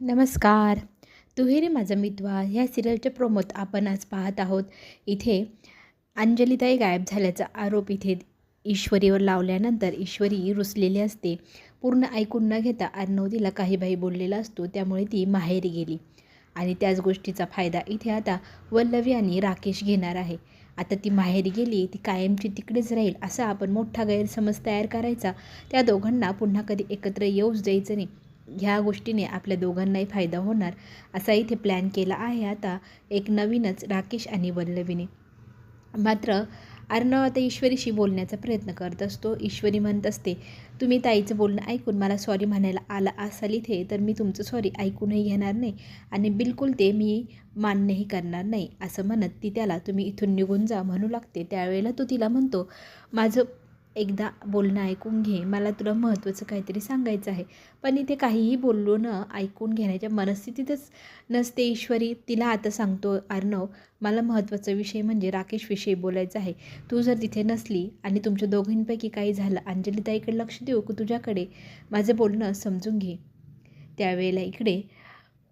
नमस्कार. दुहेरी माझा मितवा ह्या सिरियलचे प्रोमोत आपण आज पाहत आहोत. इथे अंजलीताई गायब झाल्याचा आरोप इथे ईश्वरीवर लावल्यानंतर ईश्वरी रुसलेली असते. पूर्ण ऐकून न घेता अर्णव तिला काही बाई बोललेला असतो, त्यामुळे ती माहेरी गेली आणि त्याच गोष्टीचा फायदा इथे आता वल्लवी आणि राकेश घेणार आहे. आता ती माहेरी गेली, ती कायमची तिकडेच राहील असा आपण मोठा गैरसमज तयार करायचा. त्या दोघांना पुन्हा कधी एकत्र येऊच द्यायचं नाही. ह्या गोष्टीने आपल्या दोघांनाही फायदा होणार असा इथे प्लॅन केला आहे आता एक नवीनच राकेश आणि वल्लवीने. मात्र अर्णव आता ईश्वरीशी बोलण्याचा प्रयत्न करत असतो. ईश्वरी म्हणत असते, तुम्ही ताईचं बोलणं ऐकून मला सॉरी म्हणायला आला असाल इथे, तर मी तुमचं सॉरी ऐकूनही घेणार नाही आणि बिलकुल ते मी मान्यही करणार नाही असं म्हणत ती त्याला तुम्ही इथून निघून जा म्हणू लागते. त्यावेळेला तो तिला म्हणतो, माझं एकदा बोलणं ऐकून घे, मला तुला महत्त्वाचं काहीतरी सांगायचं आहे. पण इथे काहीही बोललो न ऐकून घेण्याच्या मनस्थितीतच नसते ईश्वरी. तिला आता सांगतो अर्णव, मला महत्त्वाचा विषय म्हणजे राकेशविषयी बोलायचं आहे. तू जर तिथे नसली आणि तुमच्या दोघींपैकी काही झालं, अंजलीताईकडे लक्ष देऊ की तुझ्याकडे, माझं बोलणं समजून घे. त्यावेळेला इकडे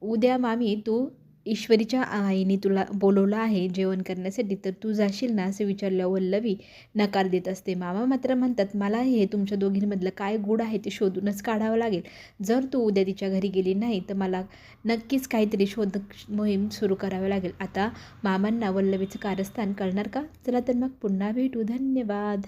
उद्या मामी तू ईश्वरीच्या आईने तुला बोलवलं आहे जेवण करण्यासाठी, तर तू जाशील ना असं विचारलं वल्लवी नकार देत असते. मामा मात्र म्हणतात, मला हे तुमच्या दोघींमधलं काय गूढ आहे ते शोधूनच काढावं लागेल. जर तू उद्या तिच्या घरी गेली नाही तर मला नक्कीच काहीतरी शोध मोहीम सुरू करावी लागेल. आता मामांना वल्लवीचं कारस्थान कळणार का? चला तर मग पुन्हा भेटू. धन्यवाद.